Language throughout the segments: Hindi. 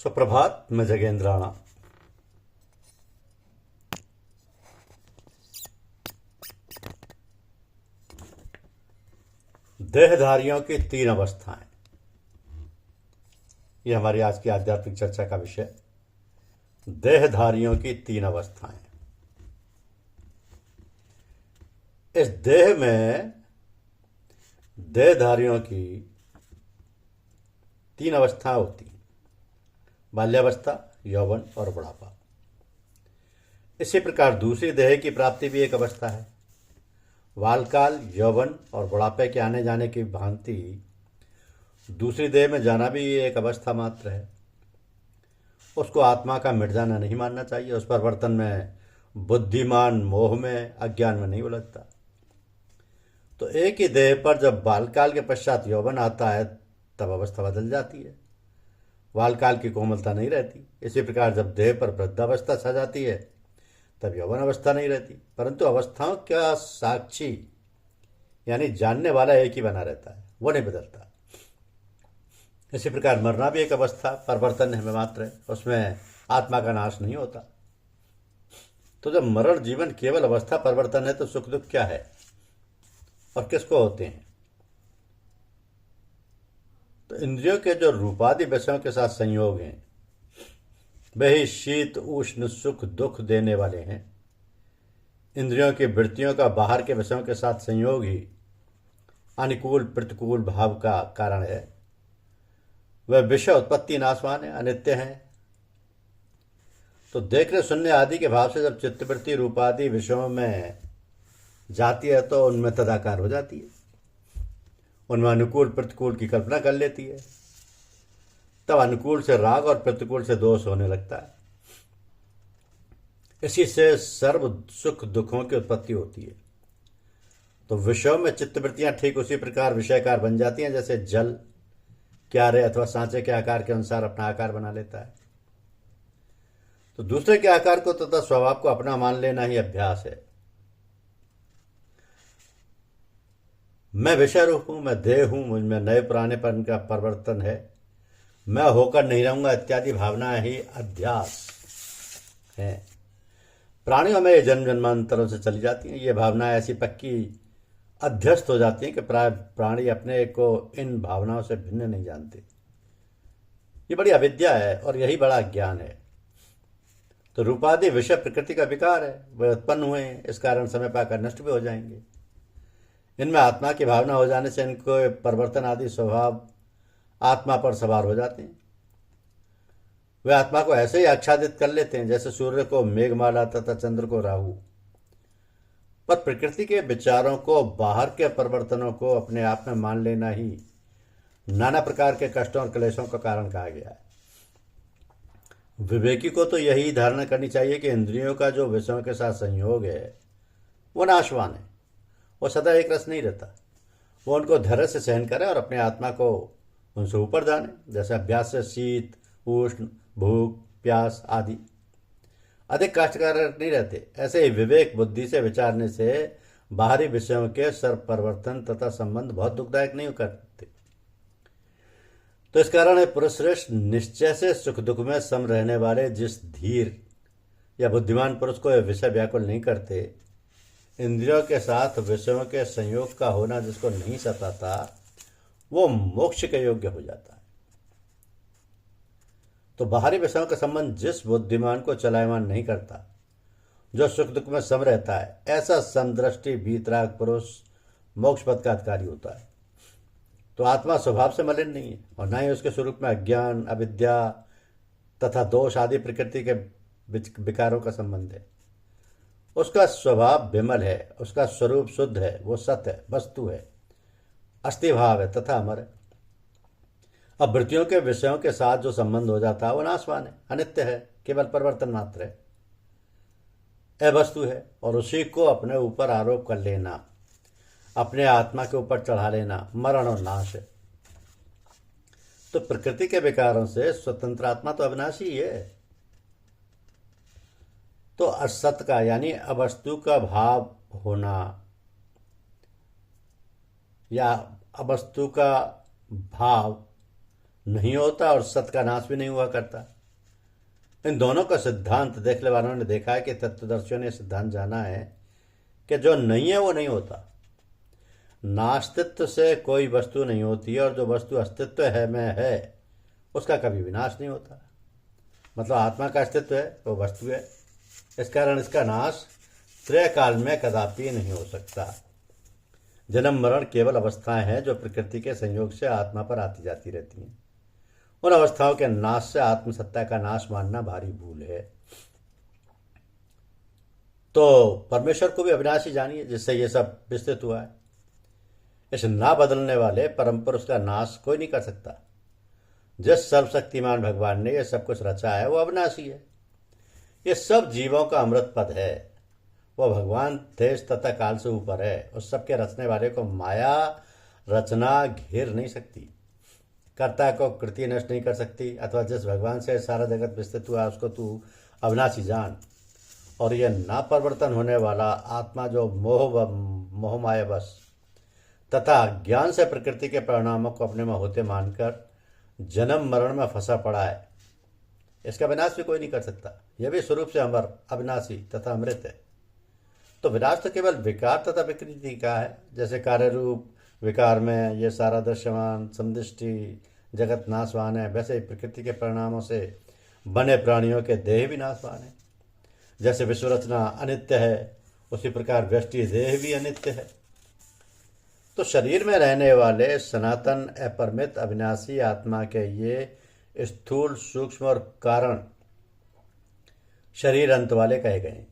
सुप्रभात। मैं जगेंद्राणा। देहधारियों की तीन अवस्थाएं, यह हमारी आज की आध्यात्मिक चर्चा का विषय। देहधारियों की तीन अवस्थाएं। इस देह में देहधारियों की तीन अवस्थाएं होती हैं: बाल्यावस्था, यौवन और बुढ़ापा। इसी प्रकार दूसरी देह की प्राप्ति भी एक अवस्था है। बालकाल, यौवन और बुढ़ापे के आने जाने की भांति दूसरी देह में जाना भी एक अवस्था मात्र है। उसको आत्मा का मिट जाना नहीं मानना चाहिए। उस परिवर्तन में बुद्धिमान मोह में, अज्ञान में नहीं उलझता। तो एक ही देह पर जब बालकाल के पश्चात यौवन आता है तब अवस्था बदल जाती है। बालकाल की कोमलता नहीं रहती। इसी प्रकार जब देह पर वृद्धावस्था छा जाती है तब यौवन अवस्था नहीं रहती, परंतु अवस्थाओं का साक्षी यानी जानने वाला एक ही बना रहता है, वो नहीं बदलता। इसी प्रकार मरना भी एक अवस्था, परिवर्तन है मात्र है, उसमें आत्मा का नाश नहीं होता। तो जब मरण जीवन केवल अवस्था परिवर्तन है तो सुख दुख क्या है और किसको होते हैं? तो इंद्रियों के जो रूपादि विषयों के साथ संयोग हैं वे ही शीत उष्ण सुख दुख देने वाले हैं। इंद्रियों की वृत्तियों का बाहर के विषयों के साथ संयोग ही अनुकूल प्रतिकूल भाव का कारण है। वह विषय उत्पत्ति नाशवान है, अनित्य हैं। तो देखने सुनने आदि के भाव से जब चित्तवृत्ति रूपादि विषयों में जाती है तो उनमें तदाकार हो जाती है, उनमें अनुकूल प्रतिकूल की कल्पना कर लेती है। तब अनुकूल से राग और प्रतिकूल से दोष होने लगता है। इसी से सर्व सुख दुखों की उत्पत्ति होती है। तो विषयों में चित्तवृत्तियां ठीक उसी प्रकार विषयकार बन जाती हैं जैसे जल क्यारे अथवा सांचे के आकार के अनुसार अपना आकार बना लेता है। तो दूसरे के आकार को तथा स्वभाव को अपना मान लेना ही अभ्यास है। मैं विषय रूप हूं, मैं देह हूं, मुझ में नए पुरानेपन का परिवर्तन है, मैं होकर नहीं रहूंगा इत्यादि भावनाएं ही अध्यास है। प्राणियों में ये जन्म जन्मांतरों से चली जाती हैं। ये भावनाएं ऐसी पक्की अध्यस्त हो जाती हैं कि प्राय प्राणी अपने को इन भावनाओं से भिन्न नहीं जानते। ये बड़ी अविद्या है और यही बड़ा ज्ञान है। तो रूपादि विषय प्रकृति का विकार है, वे उत्पन्न हुए हैं, इस कारण समय पाकर नष्ट भी हो जाएंगे। इनमें आत्मा की भावना हो जाने से इनको परिवर्तन आदि स्वभाव आत्मा पर सवार हो जाते हैं। वे आत्मा को ऐसे ही आच्छादित कर लेते हैं जैसे सूर्य को मेघमाला तथा चंद्र को राहु। पर प्रकृति के विचारों को, बाहर के परिवर्तनों को अपने आप में मान लेना ही नाना प्रकार के कष्टों और क्लेशों का कारण कहा गया है। विवेकी को तो यही धारणा करनी चाहिए कि इंद्रियों का जो विषयों के साथ संयोग है वो नाशवान है, वो सदा एक रस नहीं रहता। वो उनको धैर्य से सहन करे और अपने आत्मा को उनसे ऊपर जाने। जैसे अभ्यास से शीत उष्ण भूख प्यास आदि अधिक कष्टकारक नहीं रहते, ऐसे ही विवेक बुद्धि से विचारने से बाहरी विषयों के सर्व परिवर्तन तथा संबंध बहुत दुखदायक नहीं करते। तो इस कारण पुरुषश्रेष्ठ निश्चय से सुख दुख में सम रहने वाले जिस धीर या बुद्धिमान पुरुष को यह विषय व्याकुल नहीं करते, इंद्रियों के साथ विषयों के संयोग का होना जिसको नहीं सताता, वो मोक्ष के योग्य हो जाता है। तो बाहरी विषयों का संबंध जिस बुद्धिमान को चलायमान नहीं करता, जो सुख दुख में सम रहता है, ऐसा समदृष्टि वीतराग पुरुष मोक्ष पद का अधिकारी होता है। तो आत्मा स्वभाव से मलिन नहीं है और न ही उसके स्वरूप में अज्ञान अविद्या तथा दोष आदि प्रकृति के विकारों का संबंध है। उसका स्वभाव विमल है, उसका स्वरूप शुद्ध है, वो सत्य है, वस्तु है, अस्थिभाव है तथा अमर है। अब वृत्तियों के विषयों के साथ जो संबंध हो जाता है वो नाशवान है, अनित्य है, केवल परिवर्तन मात्र है, अवस्तु है। और उसी को अपने ऊपर आरोप कर लेना, अपने आत्मा के ऊपर चढ़ा लेना मरण और नाश है। तो प्रकृति के विकारों से स्वतंत्र आत्मा तो अविनाशी ही है। तो असत का यानी अवस्तु का भाव होना या अवस्तु का भाव नहीं होता और सत्य का नाश भी नहीं हुआ करता। इन दोनों का सिद्धांत देखने वालों ने देखा है कि तत्वदर्शियों ने सिद्धांत जाना है कि जो नहीं है वो नहीं होता। नास्तित्व से कोई वस्तु नहीं होती और जो वस्तु अस्तित्व है में है उसका कभी विनाश नहीं होता। मतलब आत्मा का अस्तित्व है वो वस्तु है, इस कारण इसका नाश त्रय काल में कदापि नहीं हो सकता। जन्म मरण केवल अवस्थाएं हैं जो प्रकृति के संयोग से आत्मा पर आती जाती रहती हैं। उन अवस्थाओं के नाश से आत्मसत्ता का नाश मानना भारी भूल है। तो परमेश्वर को भी अविनाशी जानिए जिससे ये सब विस्तृत हुआ है। इस ना बदलने वाले परम पुरुष का नाश कोई नहीं कर सकता। जिस सर्वशक्तिमान भगवान ने यह सब कुछ रचा है वो अविनाशी है। ये सब जीवों का अमृत पद है। वह भगवान देश तथा काल से ऊपर है। उस सब के रचने वाले को माया रचना घेर नहीं सकती, कर्ता को कृति नष्ट नहीं कर सकती। अथवा जिस भगवान से सारा जगत विस्तृत हुआ उसको तू अविनाशी जान। और यह ना परिवर्तन होने वाला आत्मा जो मोह माया बस तथा ज्ञान से प्रकृति के परिणामों को अपने में होते मानकर जन्म मरण में फंसा पड़ा है, इसका विनाश भी कोई नहीं कर सकता। यह भी स्वरूप से अमर अविनाशी तथा अमृत है। तो विनाश तो केवल विकार तथा विकृति का है। जैसे कार्य रूप विकार में ये सारा दृश्यमान समदृष्टि जगत नाशवान है, वैसे ही प्रकृति के परिणामों से बने प्राणियों के देह भी नाशवान है। जैसे विश्व रचना अनित्य है उसी प्रकार व्यष्टि देह भी अनित्य है। तो शरीर में रहने वाले सनातन अपरिमित अविनाशी आत्मा के ये स्थूल सूक्ष्म और कारण शरीर अंत वाले कहे गए।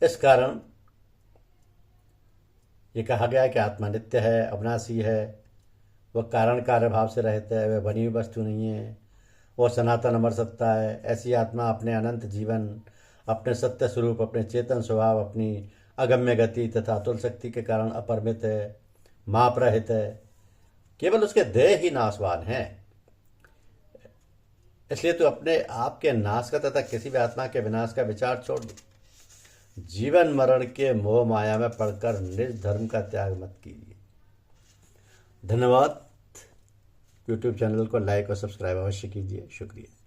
इस कारण ये कहा गया कि आत्मा नित्य है, अविनाशी है, वह कारण कार्य भाव से रहता है, वह बनी हुई वस्तु नहीं है, वह सनातन अमर सत्ता है। ऐसी आत्मा अपने अनंत जीवन, अपने सत्य स्वरूप, अपने चेतन स्वभाव, अपनी अगम्य गति तथा अतुल शक्ति के कारण अपरिमित है, माप रहित है। केवल उसके देह ही नाशवान है। इसलिए तो अपने आप के नाश का तथा किसी भी आत्मा के विनाश का विचार छोड़ दो। जीवन मरण के मोह माया में पड़कर निज धर्म का त्याग मत कीजिए। धन्यवाद। यूट्यूब चैनल को लाइक और सब्सक्राइब अवश्य कीजिए। शुक्रिया।